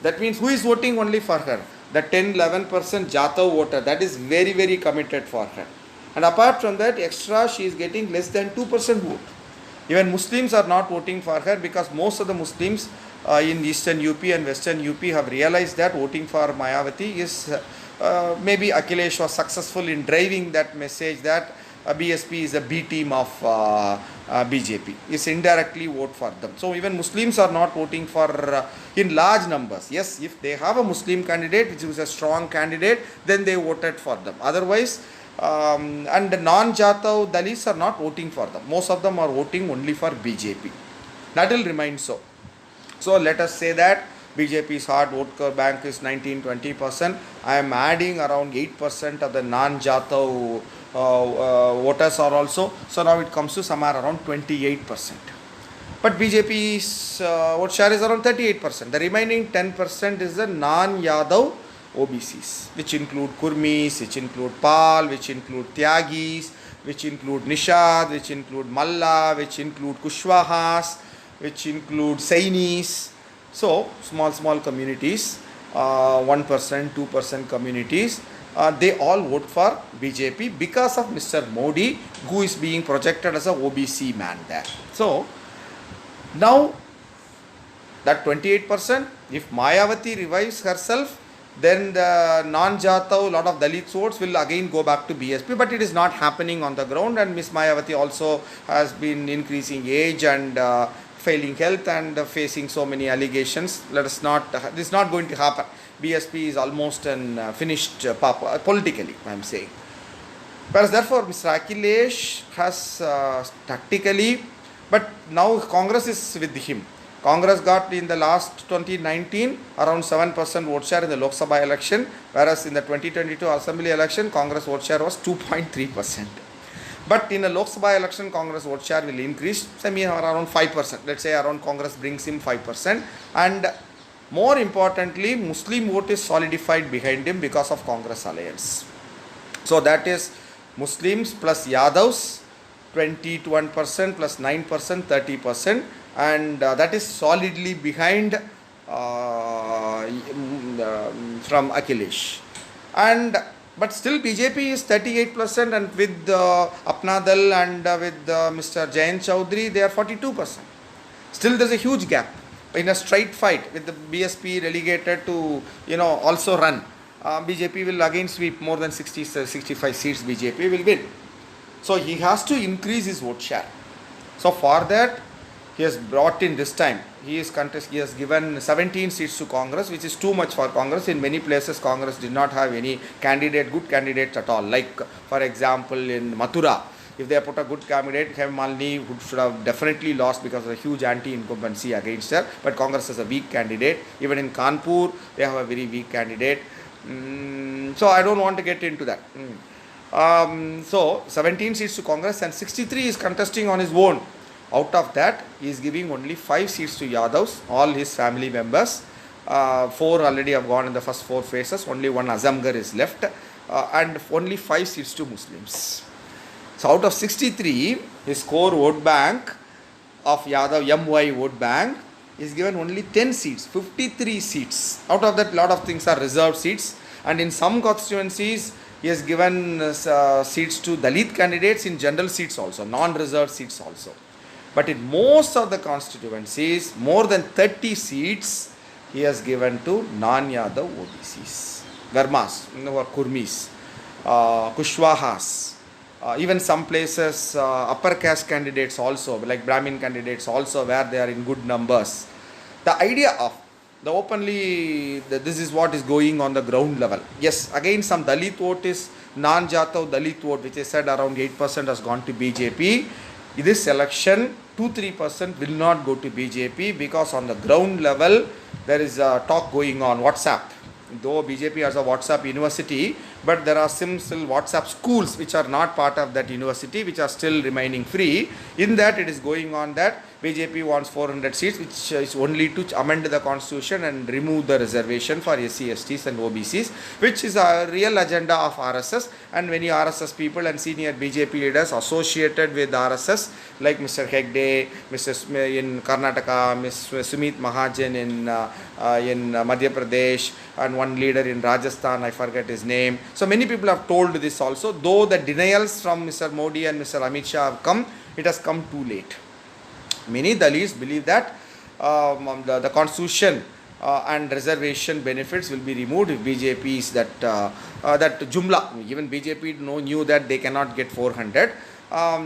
That means who is voting only for her? The 10-11% Jatav voter, that is very, very committed for her. And apart from that, extra she is getting less than 2% vote. Even Muslims are not voting for her because most of the Muslims in Eastern UP and Western UP have realized that voting for Mayawati is, maybe Akhilesh was successful in driving that message that BSP is a B team of BJP, is indirectly vote for them. So even Muslims are not voting for in large numbers. Yes, if they have a Muslim candidate which is a strong candidate, then they voted for them. Otherwise, and the non-Jatav Dalits are not voting for them. Most of them are voting only for BJP. That will remain so. So let us say that BJP's hard vote bank is 19-20%. I am adding around 8% of the non-Jatav voters are also. So now it comes to somewhere around 28%. But BJP's vote share is around 38%. The remaining 10% is the non-Yadav OBCs, which include Kurmis, which include Pal, which include Tyagis, which include Nishad, which include Malla, which include Kushwahas, which include Sainis. So small communities, 1%, 2% communities, they all vote for BJP because of Mr. Modi, who is being projected as a OBC man there. So now that 28%, if Mayawati revives herself, then the non-Jatav, lot of Dalit votes will again go back to BSP, but it is not happening on the ground, and Ms. Mayawati also has been increasing age and failing health and facing so many allegations. This is not going to happen. BSP is almost finished politically, I am saying. Whereas therefore Mr. Akhilesh has tactically, but now Congress is with him. Congress got in the last 2019 around 7% vote share in the Lok Sabha election, whereas in the 2022 assembly election, Congress vote share was 2.3%. But in the Lok Sabha election, Congress vote share will increase, around 5%. Let's say around Congress brings him 5%. And more importantly, Muslim vote is solidified behind him because of Congress alliance. So that is Muslims plus Yadavs, 21% plus 9%, 30%. And that is solidly behind from Akhilesh. But still BJP is 38%, and with Apna Dal and with Mr. Jayant Chaudhary, they are 42%. Still there is a huge gap. In a straight fight with the BSP relegated to, also run, BJP will again sweep more than 65 seats. BJP will win. So he has to increase his vote share. So for that, he has brought in this time, he has given 17 seats to Congress, which is too much for Congress. In many places, Congress did not have any good candidates at all. Like, for example, in Mathura, if they put a good candidate, Malini should have definitely lost because of the huge anti-incumbency against her. But Congress has a weak candidate. Even in Kanpur, they have a very weak candidate. So I don't want to get into that. So 17 seats to Congress and 63 is contesting on his own. Out of that, he is giving only 5 seats to Yadavs, all his family members. 4 already have gone in the first 4 phases. Only one Azamgarh is left, and only 5 seats to Muslims. So out of 63, his core vote bank of Yadav MY vote bank is given only 10 seats, 53 seats. Out of that, lot of things are reserved seats, and in some constituencies, he has given seats to Dalit candidates in general seats also, non-reserved seats also. But in most of the constituencies, more than 30 seats, he has given to non-Yadav OBCs, Vermas, or Kurmis, Kushwahas, even some places upper caste candidates also, like Brahmin candidates also, where they are in good numbers. The idea of the openly this is what is going on the ground level. Yes, again some Dalit vote is non-Jatav Dalit vote, which I said around 8% has gone to BJP. This election 2-3% will not go to BJP, because on the ground level there is a talk going on WhatsApp. Though BJP has a WhatsApp university, but there are some still WhatsApp schools which are not part of that university, which are still remaining free. In that it is going on that BJP wants 400 seats, which is only to amend the constitution and remove the reservation for SC, STs and OBCs, which is a real agenda of RSS. And many RSS people and senior BJP leaders associated with RSS, like Mr. Hegde, Mr. in Karnataka, Ms. Sumit Mahajan in Madhya Pradesh, and one leader in Rajasthan, I forget his name. So many people have told this also, though the denials from Mr. Modi and Mr. Amit Shah have come, it has come too late. Many Dalits believe that the constitution and reservation benefits will be removed if BJP is that Jumla. Even BJP knew that they cannot get 400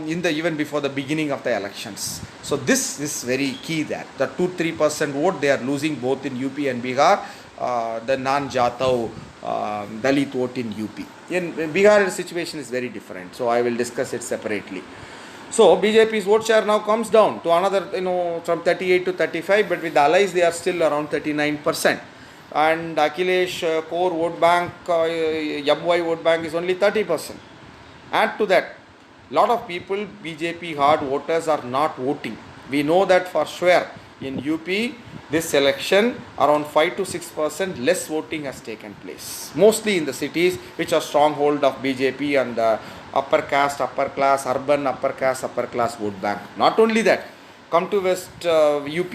even before the beginning of the elections. So this is very key, that the 2-3% vote they are losing both in UP and Bihar. The non-Jatav Dalit vote in UP. In Bihar the situation is very different, so I will discuss it separately. So BJP's vote share now comes down to another, from 38 to 35, but with the allies they are still around 39%. And Akhilesh core vote bank, Yabwai vote bank is only 30%. Add to that, lot of people, BJP hard voters, are not voting. We know that for sure. In UP, this election, around 5 to 6% less voting has taken place. Mostly in the cities which are stronghold of BJP and upper caste, upper class, urban upper caste, upper class vote bank. Not only that, come to West UP,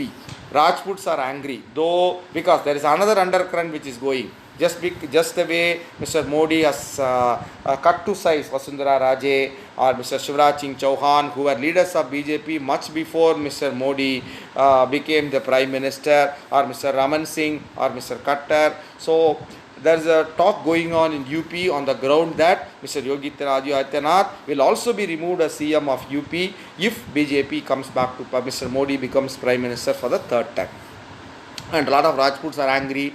Rajputs are angry, though, because there is another undercurrent which is going. Just the way Mr. Modi has cut to size Vasundhara Raje or Mr. Shivraj Singh Chauhan, who were leaders of BJP much before Mr. Modi became the Prime Minister, or Mr. Raman Singh or Mr. Khattar. So there is a talk going on in UP on the ground that Mr. Yogi Adityanath will also be removed as CM of UP if BJP comes back to Mr. Modi becomes Prime Minister for the third time. And a lot of Rajputs are angry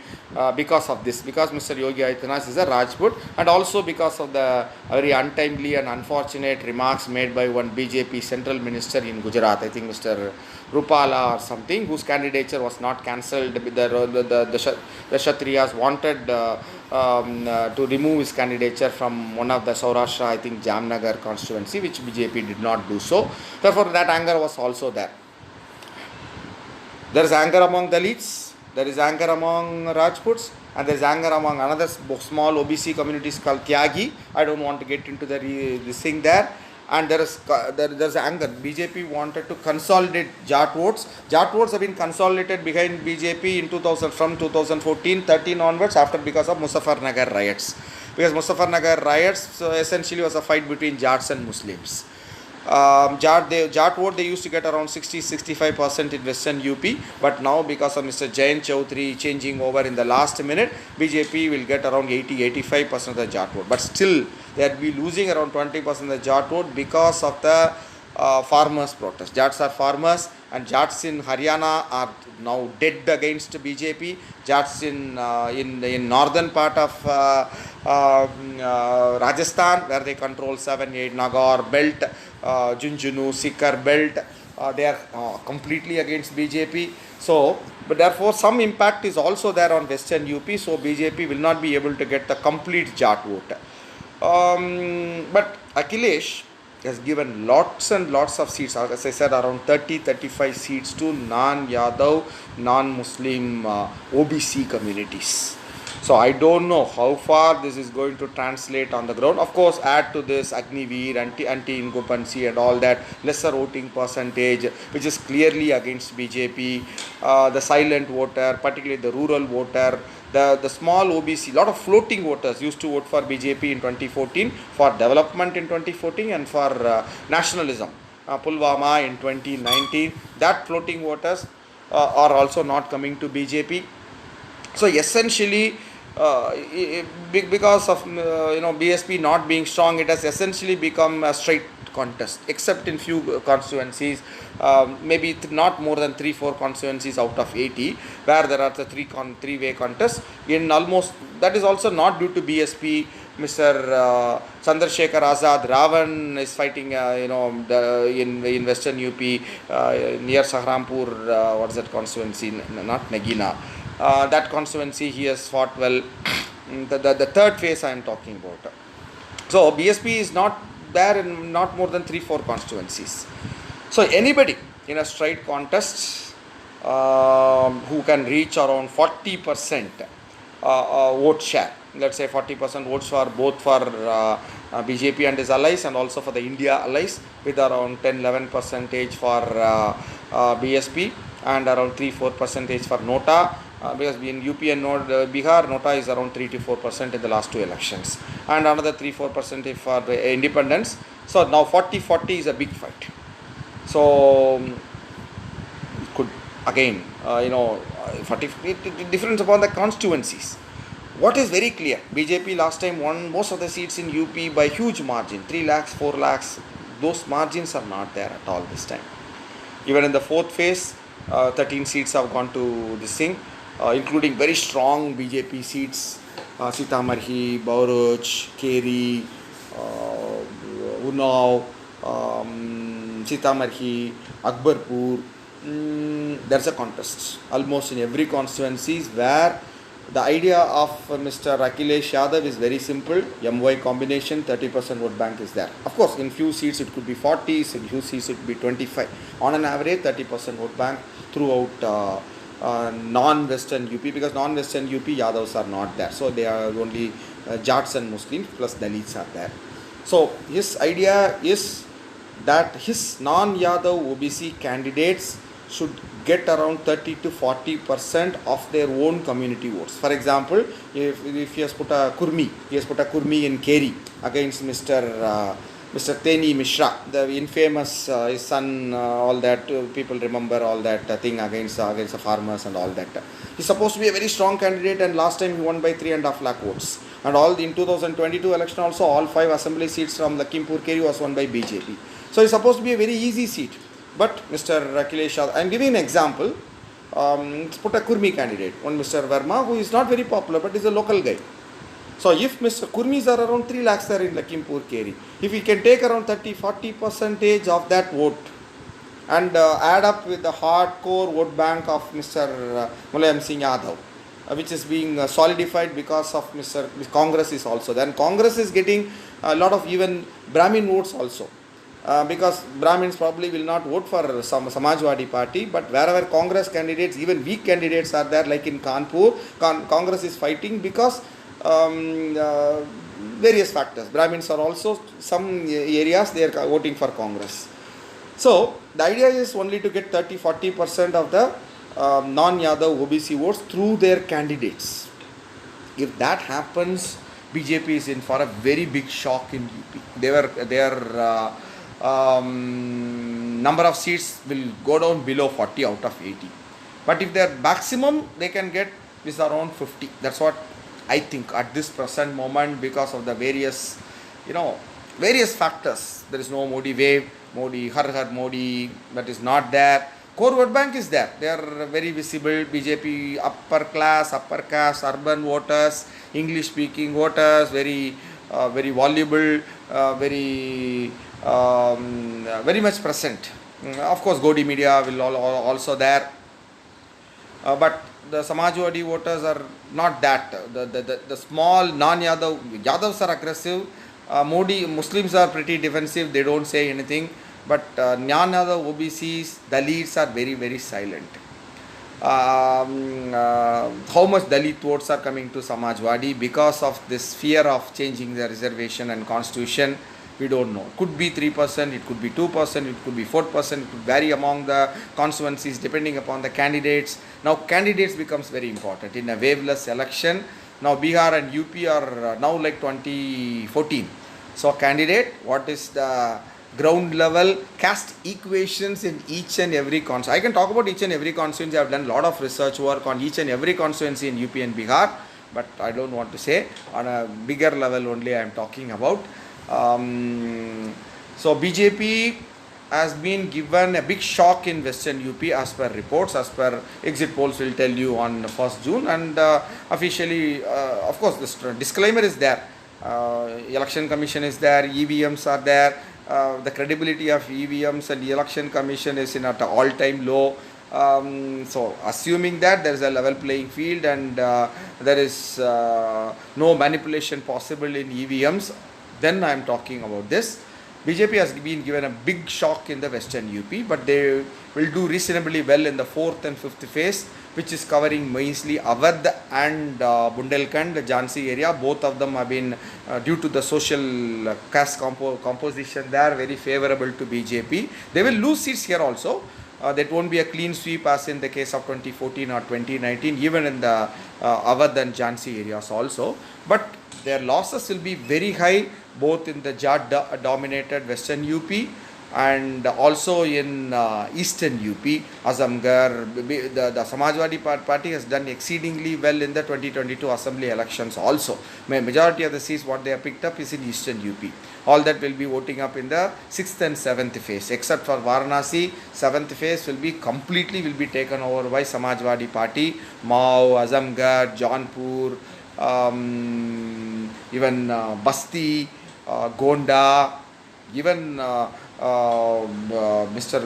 because of this, because Mr. Yogi Adityanath is a Rajput, and also because of the very untimely and unfortunate remarks made by one BJP central minister in Gujarat, I think Mr. Rupala or something, whose candidature was not cancelled. The Kshatriyas wanted to remove his candidature from one of the Saurashtra, I think Jamnagar constituency, which BJP did not do so. Therefore, that anger was also there. There is anger among Dalits, there is anger among Rajputs, and there is anger among another small OBC communities called Tyagi. I don't want to get into this thing there. And there is anger. BJP wanted to consolidate Jat votes. Jat votes have been consolidated behind BJP in 2000 from 2014-13 onwards, because of Muzaffarnagar riots. Because Muzaffarnagar riots essentially was a fight between Jats and Muslims. Jat vote they used to get around 60-65% in Western UP, but now because of Mr. Jayant Chaudhary changing over in the last minute, BJP will get around 80-85% of the Jat vote. But still, they will be losing around 20% of the Jat vote because of the farmers' protest. Jats are farmers, and Jats in Haryana are now dead against BJP. Jats in northern part of Rajasthan, where they control 7-8 Nagaur belt, Junjunu, Sikar belt, they are completely against BJP. So, but therefore some impact is also there on Western UP, so BJP will not be able to get the complete Jat vote. But Akhilesh has given lots and lots of seats, as I said, around 30-35 seats to non-Yadav, non-Muslim OBC communities. So I don't know how far this is going to translate on the ground. Of course, add to this Agniveer, anti-incumbency and all that, lesser voting percentage, which is clearly against BJP, the silent voter, particularly the rural voter, the small OBC, lot of floating voters used to vote for BJP in 2014, for development in 2014 and for nationalism. Pulwama in 2019, that floating voters are also not coming to BJP. So essentially, because of BSP not being strong, it has essentially become a straight contest, except in few constituencies, maybe not more than 3-4 constituencies out of 80, where there are the three-way contests. In almost, that is also not due to BSP. Mr. Chandrasekhar Azad Ravan is fighting, in Western UP, near Sahrampur, what is that constituency? Not Nagina. That constituency he has fought well. The third phase I am talking about. So BSP is not there in not more than 3-4 constituencies. So anybody in a straight contest who can reach around 40% vote share, let's say 40% votes for both for BJP and his allies, and also for the India allies, with around 10-11% for BSP and around 3-4% for Nota. Because in UP and Bihar, Nota is around 3-4% in the last 2 elections, and another 3-4% for the independents. So now 40-40 is a big fight. So could again, 40, it difference upon the constituencies. What is very clear, BJP last time won most of the seats in UP by huge margin, 3 lakhs, 4 lakhs. Those margins are not there at all this time. Even in the fourth phase, 13 seats have gone to this thing, including very strong BJP seats, Sitamarhi, Bauruch, Keri, Unnao, Sitamarhi, Akbarpur. There's a contest almost in every constituency, where the idea of Mr. Akhilesh Yadav is very simple. MY combination, 30% vote bank is there. Of course, in few seats it could be 40, in few seats it could be 25. On an average, 30% vote bank throughout non-Western UP, because non-Western UP Yadavs are not there. So they are only Jats and Muslims plus Dalits are there. So his idea is that his non-Yadav OBC candidates should get around 30-40% of their own community votes. For example, if he has put a Kurmi in Keri against Mr. Teni Mishra, the infamous his son, all that, people remember all that thing against the farmers and all that. He's supposed to be a very strong candidate, and last time he won by 3.5 lakh votes. And all in 2022 election also, all 5 assembly seats from Lakhimpur Keri was won by BJP. So it's supposed to be a very easy seat. But Mr. Akhilesh Yadav, I am giving an example. Let's put a Kurmi candidate, one Mr. Verma, who is not very popular but is a local guy. So if Mr. Kurmis are around 3 lakhs there in Lakhimpur Keri, if he can take around 30-40% of that vote and add up with the hardcore vote bank of Mr. Mulayam Singh Yadav, which is being solidified because of Mr. Congress is also there. And Congress is getting a lot of even Brahmin votes also. Because Brahmins probably will not vote for some Samajwadi party, but wherever Congress candidates, even weak candidates are there, like in Kanpur, Congress is fighting because various factors. Brahmins are also, some areas they are voting for Congress. So the idea is only to get 30-40% of the non-Yadav OBC votes through their candidates. If that happens, BJP is in for a very big shock in UP. Their number of seats will go down below 40 out of 80. But if their maximum they can get is around 50. That's what I think at this present moment, because of the various factors. There is no Modi wave, Har Har Modi, that is not there. Core vote bank is there. They are very visible. BJP upper class, upper caste, urban voters, English speaking voters, very voluble, very much present. Of course, Godi media will also there. But the Samajwadi voters are not that. The small non-Yadav, Yadavs are aggressive. Muslims are pretty defensive. They don't say anything. But non-Yadav OBCs, Dalits are very, very silent. How much Dalit votes are coming to Samajwadi because of this fear of changing the reservation and constitution? We don't know. It could be 3%, it could be 2%, it could be 4%, it could vary among the constituencies depending upon the candidates. Now candidates becomes very important in a waveless election. Now Bihar and UP are now like 2014. So candidate, what is the ground level caste equations in each and every constituency? I can talk about each and every constituency. I have done a lot of research work on each and every constituency in UP and Bihar, but I don't want to say. On a bigger level only I am talking about. So BJP has been given a big shock in Western UP as per reports, as per exit polls will tell you on 1st June, and officially, of course, this disclaimer is there. Election Commission is there, EVMs are there. The credibility of EVMs and the Election Commission is at an all-time low. So assuming that there is a level playing field and there is no manipulation possible in EVMs, then I am talking about this. BJP has been given a big shock in the Western UP, but they will do reasonably well in the 4th and 5th phase, which is covering mainly Awadh and Bundelkhand, the Jhansi area. Both of them have been, due to the social caste composition, they are very favorable to BJP. They will lose seats here also. That won't be a clean sweep as in the case of 2014 or 2019, even in the Awadh and Jhansi areas also. But their losses will be very high, both in the Jat dominated Western UP and also in Eastern UP. Azamgarh, the Samajwadi Party has done exceedingly well in the 2022 assembly elections also. Majority of the seats what they have picked up is in Eastern UP. All that will be voting up in the 6th and 7th phase, except for Varanasi. 7th phase will be taken over by Samajwadi Party, Mao, Azamgarh, Jaunpur, even Basti, Gonda, even Mr.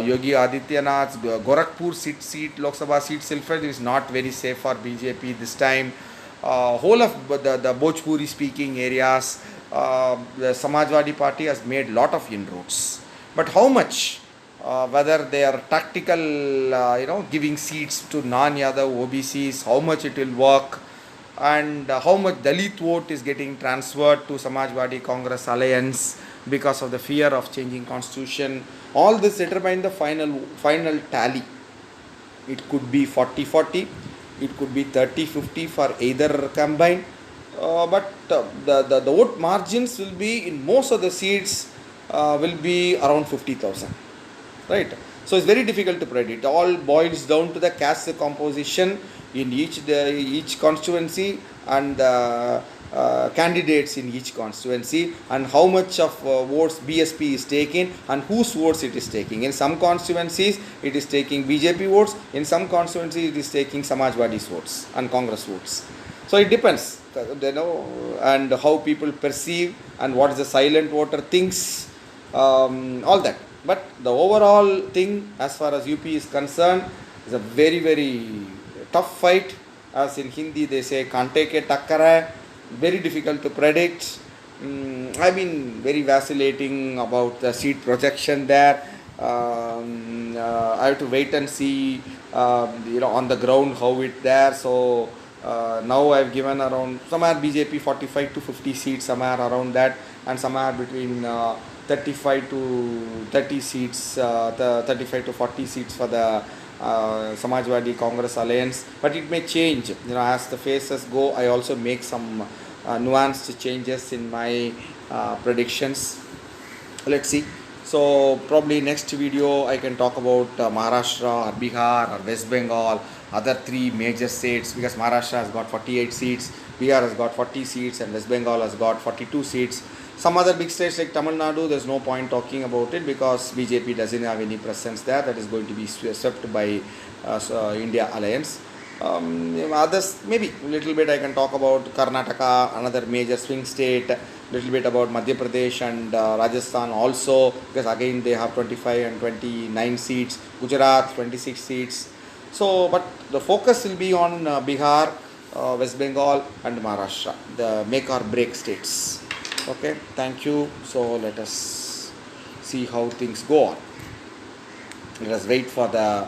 Yogi Adityanath's Gorakhpur seat, Lok Sabha seat, Silfred is not very safe for BJP this time. Whole of the Bhojpuri speaking areas, the Samajwadi Party has made lot of inroads. But how much? Whether they are tactical, giving seats to non-Yadav OBCs, how much it will work, and how much Dalit vote is getting transferred to Samajwadi Congress alliance because of the fear of changing constitution. All this determine the final tally. It could be 40-40, it could be 30-50 for either combined, but the vote margins will be in most of the seats will be around 50,000, right? So it's very difficult to predict. It all boils down to the caste composition in each constituency and candidates in each constituency, and how much of votes BSP is taking and whose votes it is taking. In some constituencies it is taking BJP votes, in some constituencies it is taking Samajwadi's votes and Congress votes. So it depends, and how people perceive and what is the silent voter thinks, all that. But the overall thing as far as UP is concerned is a very, very tough fight. As in Hindi they say, kante ke takkar hai. Very difficult to predict. I've been very vacillating about the seat projection there. I have to wait and see, on the ground how it there. So now I've given around somewhere BJP 45 to 50 seats, somewhere around that, and somewhere between 35 to 30 seats, 35 to 40 seats for the Samajwadi Congress alliance. But it may change, as the phases go. I also make some nuanced changes in my predictions. Let's see. So probably next video I can talk about Maharashtra or Bihar or West Bengal, other three major states, because Maharashtra has got 48 seats, Bihar has got 40 seats, and West Bengal has got 42 seats. Some other big states like Tamil Nadu, there's no point talking about it because BJP doesn't have any presence there. That is going to be swept by India Alliance. Others, maybe a little bit I can talk about Karnataka, another major swing state, little bit about Madhya Pradesh and Rajasthan also, because again they have 25 and 29 seats, Gujarat 26 seats. So, but the focus will be on Bihar, West Bengal and Maharashtra, the make or break states. Okay, thank you. So let us see how things go on. Let us wait for the